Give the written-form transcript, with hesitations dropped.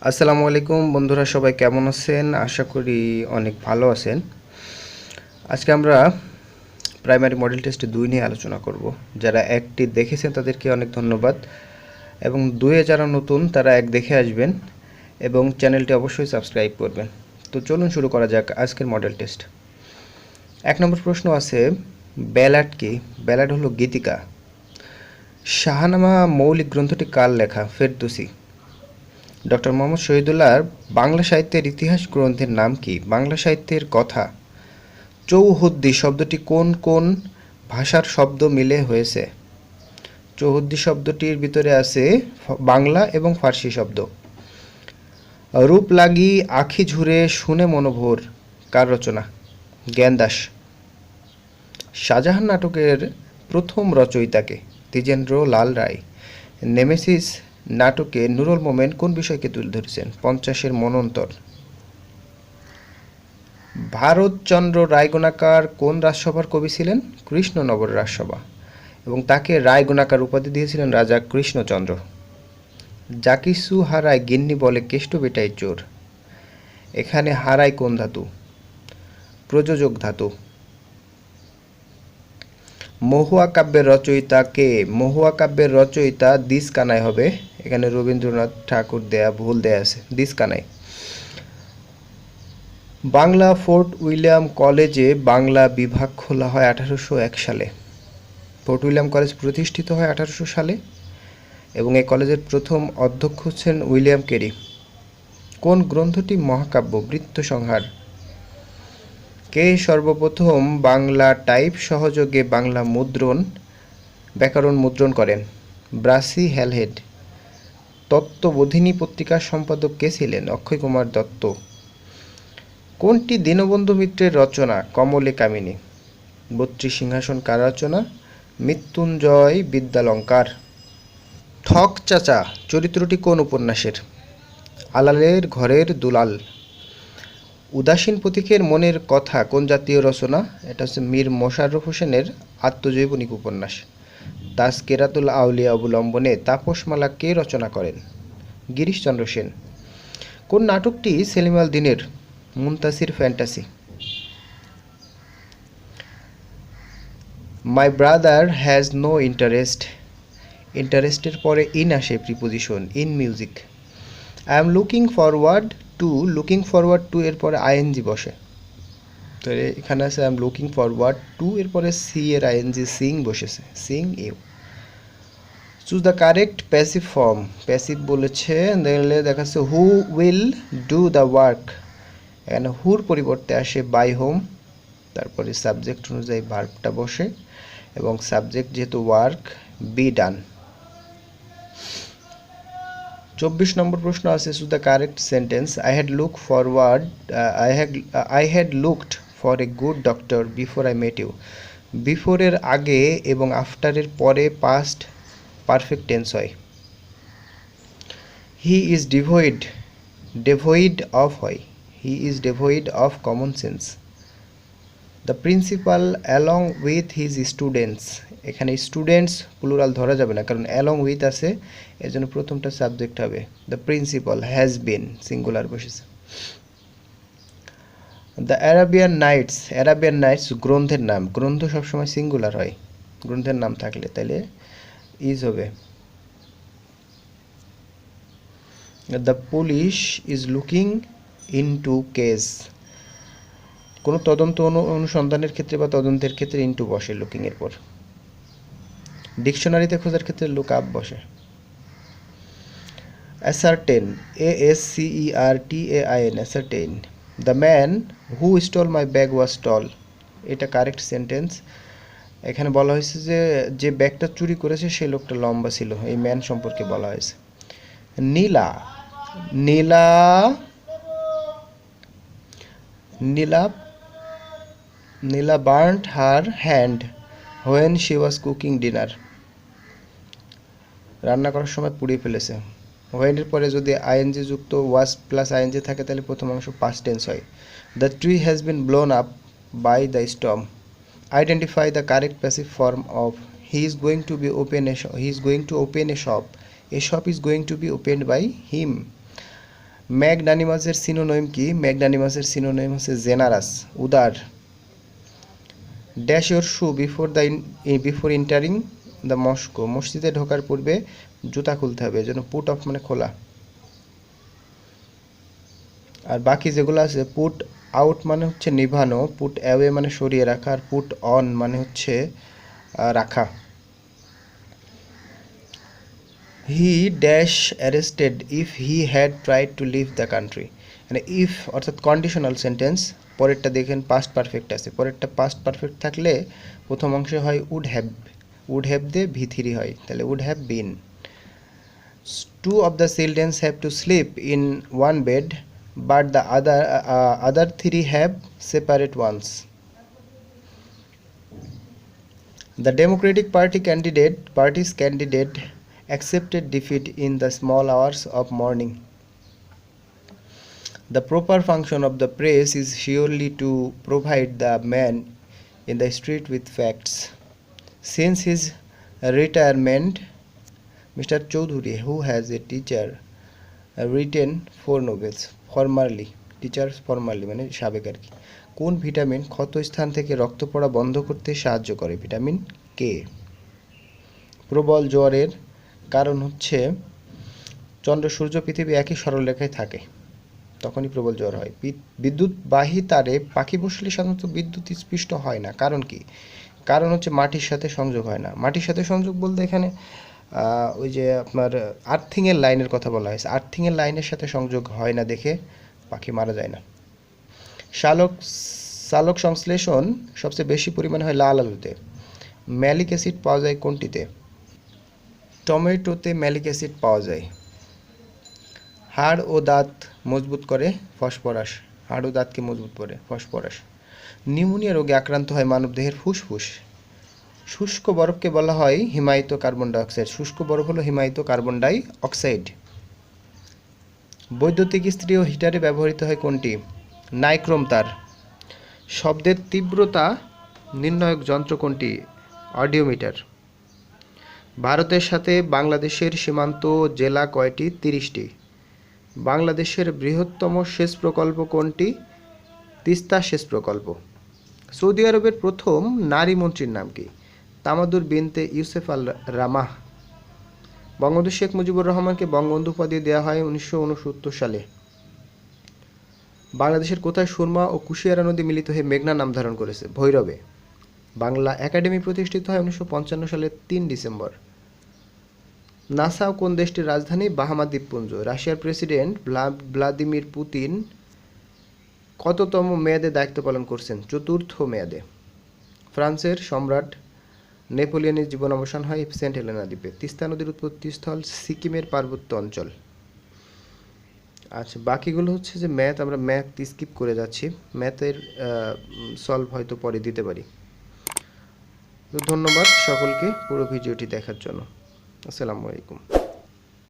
আসসালামু আলাইকুম বন্ধুরা, সবাই কেমন আছেন? আশা করি অনেক ভালো আছেন। আজকে আমরা প্রাইমারি মডেল টেস্ট 2 নিয়ে আলোচনা করব। যারা একটি দেখেছেন তাদেরকে অনেক ধন্যবাদ, এবং 2-এ যারা নতুন তারা এক দেখে আসবেন এবং চ্যানেলটি অবশ্যই সাবস্ক্রাইব করবেন। তো চলুন শুরু করা যাক আজকের মডেল টেস্ট। 1 নম্বর প্রশ্ন আছে, ব্যালাড কি? ব্যালাড হলো গীতিকা। শাহনামা মৌলিক গ্রন্থটি কার লেখা? ফেরদৌসী। ডক্টর মোহাম্মদ শহীদুল্লাহর বাংলা সাহিত্যের ইতিহাস গ্রন্থের নাম কি? বাংলা সাহিত্যের কথা। চৌহদ্দি শব্দটি কোন কোন ভাষার শব্দ মিলে হয়েছে? চৌহদ্দি শব্দটির ভিতরে আছে বাংলা এবং ফার্সি শব্দ। রূপ লাগি আখি ঝুরে শুনে মনোভোর কার রচনা? জ্ঞানদাস। শাহজাহান নাটকের প্রথম রচয়িতাকে? দ্বিজেন্দ্র লাল রায়। নেমেসিস নাটকে নুরুল মোমেন কোন বিষয়কে তুলে ধরেছেন? 50-এর মন্বন্তর। ভারতচন্দ্র রায়গুণাকার কোন রাজসভার কবি ছিলেন? কৃষ্ণনগর রাজসভা, এবং তাকে রায়গুণাকার উপাধি দিয়েছিলেন রাজা কৃষ্ণচন্দ্র। যাকিছু হারায় গিন্নি বলে কেষ্ট বেটাই চোর। এখানে হারায় কোন ধাতু? প্রযোজক ধাতু। মহুয়া কাব্যের রচয়িতা কে? মহুয়া কাব্যের রচয়িতা দিস কানাই হবে। এখানে রবীন্দ্রনাথ ঠাকুর দেয়া ভুল দেয়া আছে, this Kanai. Bangla fort William কলেজে বাংলা বিভাগ খোলা হয় 1801 সালে। ফোর্ট উইলিয়াম কলেজ প্রতিষ্ঠিত হয় 1800 সালে, এবং এই কলেজের প্রথম অধ্যক্ষ হচ্ছেন উইলিয়াম কেরি। কোন গ্রন্থটি মহাকাব্য? বৃত্তসংহার। কে সর্বপ্রথম বাংলা টাইপ সহযোগে বাংলা ব্যাকরণ মুদ্রণ করেন? Brassey Halhed. তত্ত্ববোধিনী পত্রিকার সম্পাদক কে ছিলেন? অক্ষয় কুমার দত্ত। কোনটি দীনবন্ধু মিত্রের রচনা? কমলে কামিনী। 32 সিংহাসন কার রচনা? মৃত্যুঞ্জয় বিদ্যালঙ্কার। ঠক চাচা চরিত্রটি কোন উপন্যাসের? আলালের ঘরের দুলাল। উদাসীন পথিকের মনের কথা কোন জাতীয় রচনা? এটা হচ্ছে মীর মোশাররফ হোসেনের আত্মজৈবনিক উপন্যাস। তাজকিরাতুল আউলিয়া অবলম্বনে তাপসমালা কে রচনা করেন? গিরিশচন্দ্র সেন। কোন নাটকটি সেলিম আল দীনের? Muntasir fantasy. My brother has no interest. ইন্টারেস্টের পরে ইন আসে preposition, in music. I am looking forward to, looking forward to এর পরে আইএনজি বসে। তো এখানে আছে I am looking forward to এর পরে সি এর আইএনজি সিং বসেছে, seeing you. Choose the correct passive form. Passive বলেছে, দেখলে দেখাচ্ছে who will do the work. এখানে হুর পরিবর্তে আসে বাই হোম, তারপরে সাবজেক্ট অনুযায়ী ভার্বটা বসে, এবং সাবজেক্ট যেহেতু ওয়ার্ক, বি ডান। 24 নম্বর প্রশ্ন আছে, choose the correct sentence. I had looked for a good doctor before I met you. বিফোরের আগে এবং আফটারের পরে পাস্ট পারফেক্ট টেন্স হয়। হি ইজ ডেভয়েড অফ হয়। He is devoid of common sense. The principal along with his students. এখানে students plural ধরা যাবে না, কারণ অ্যালং উইথ আছে, এর জন্য প্রথমটা সাবজেক্ট হবে। The principal has been, singular বসেছে। দ্য অ্যারাবিয়ান নাইটস গ্রন্থের নাম। গ্রন্থ সবসময় সিঙ্গুলার হয় গ্রন্থের নাম থাকলে, তাইলে ইজ হবে। The police is looking into case. কোনো তদন্ত অনুসন্ধানের ক্ষেত্রে বা তদন্তের ক্ষেত্রে ইনটু বসে লুকিং এর পর। ডিকশনারিতে খোঁজার ক্ষেত্রে লুক আপ বসে। Ascertain, ASCERTAIN, ascertain. The man who stole my bag was tall. এটা কারেক্ট সেন্টেন্স। এখানে বলা হয়েছে যে ব্যাগটা চুরি করেছে সেই লোকটা লম্বা ছিল, এই ম্যান সম্পর্কে বলা হয়েছে। Nila Nila Nila Nila burned her hand when she was cooking dinner. রান্না করার সময় পুড়িয়ে ফেলেছে। হোয়েনের পরে যদি আইএনজি যুক্ত ওয়াজ প্লাস আইএনজি থাকে তাহলে প্রথম অংশ পাস্ট টেন্স হয়। The tree has been blown up by the storm. Identify the correct passive form of he is going to open a shop. A shop is going to be opened by him. ম্যাগনানিমাসের synonym কি? ম্যাগনানিমাসের synonym হচ্ছে generous, উদার। Dash your shoe before entering the mosque, মসজিদে ঢোকার পূর্বে জুতা খুলতে হবে, এজন্য পুট অফ মানে খোলা। আর বাকি যেগুলো আছে, পুট আউট মানে হচ্ছে নিভানো, পুট অ্যাওয়ে মানে সরিয়ে রাখা, আর পুট অন মানে হচ্ছে রাখা। He dash arrested if he had tried to leave the country, মানে ইফ অর্থাৎ কন্ডিশনাল সেন্টেন্স। পরেরটা দেখেন পাস্ট পারফেক্ট আছে, পরেরটা পাস্ট পারফেক্ট থাকলে প্রথম অংশে হয় উড হ্যাভ দিয়ে ভি3 হয়, তাহলে would have been. Two of the childrens have to sleep in one bed but the other three have separate ones. The Democratic Party's candidate accepted defeat in the small hours of morning. The proper function of the press is surely to provide the man in the street with facts. Since his retirement, Mr. Choudhury, who has a teacher, written 4 novels. Formerly মানে সাবেক আর কি। কোন vitamin ক্ষতস্থান থেকে রক্ত পড়া বন্ধ করতে সাহায্য করে? Vitamin K. প্রবল জ্বরের কারণ হচ্ছে চন্দ্র সূর্য পৃথিবী একই সরলরেখায় থাকে, তখনই প্রবল জ্বর হয়। বিদ্যুৎবাহী তারে পাখি বসলে সাধারণত বিদ্যুৎ স্পৃষ্ট হয় না, কারণ কি? কারণ হচ্ছে মাটির সাথে সংযোগ হয় না। মাটির সাথে সংযোগ বলতে এখানে ওই যে আপনার আর্থিংয়ের লাইনের কথা বলা হয়েছে, আর্থিংয়ের লাইনের সাথে সংযোগ হয় না দেখে পাখি মারা যায় না। সালোক সংশ্লেষণ সবচেয়ে বেশি পরিমাণে হয় লাল আলুতে। ম্যালিক অ্যাসিড পাওয়া যায় কোনটিতে? টমেটোতে ম্যালিক অ্যাসিড পাওয়া যায়। হাড় ও দাঁত মজবুত করে ফসফরাস, হাড় ও দাঁতকে মজবুত করে ফসফরাস। নিউমোনিয়া রোগে আক্রান্ত হয় মানবদেহের ফুসফুস। শুষ্ক বরফকে বলা হয় হিমায়িত কার্বন ডাইঅক্সাইড, শুষ্ক বরফ হলো হিমায়িত কার্বন ডাই অক্সাইড। বৈদ্যুতিক ইস্ত্রি ও হিটারে ব্যবহৃত হয় কোনটি? নাইক্রোম তার। শব্দের তীব্রতা নির্ণায়ক যন্ত্র কোনটি? অডিওমিটার। ভারতের সাথে বাংলাদেশের সীমান্ত জেলা কয়টি? 30টি। বাংলাদেশের বৃহত্তম সেচ প্রকল্প কোনটি? তিস্তা সেচ প্রকল্প। সৌদি আরবের প্রথম নারী মন্ত্রীর নাম কি? তামাদুর বিনতে ইউসেফ আল রামাহ। বঙ্গবন্ধু শেখ মুজিবুর রহমানকে বঙ্গবন্ধু উপাধি দেওয়া হয় 1969 সালে। বাংলাদেশের কোথায় সুরমা ও কুশিয়ারা নদী মিলিত হয়ে মেঘনা নাম ধারণ করেছে? ভৈরবে। বাংলা একাডেমি প্রতিষ্ঠিত হয় 1955 সালের 3 ডিসেম্বর। নাসাউ কোন দেশটির রাজধানী? বাহামা দ্বীপপুঞ্জ। রাশিয়ার প্রেসিডেন্ট ভ্লাদিমির পুতিন কততম মেয়াদে দায়িত্ব পালন করছেন? 4র্থ মেয়াদে। ফ্রান্সের সম্রাট নেপোলিয়নের জীবন অবসান হয় সেন্ট হেলেনা দ্বীপে। তিস্তা নদীর উৎপত্তিস্থল সিকিমের পার্বত্য অঞ্চল। আচ্ছা, বাকিগুলো হচ্ছে যে ম্যাথ, আমরা ম্যাথ স্কিপ করে যাচ্ছি, ম্যাথের সলভ হয়তো পরে দিতে পারি। তো ধন্যবাদ সকলকে পুরো ভিডিওটি দেখার জন্য। আসসালামু আলাইকুম।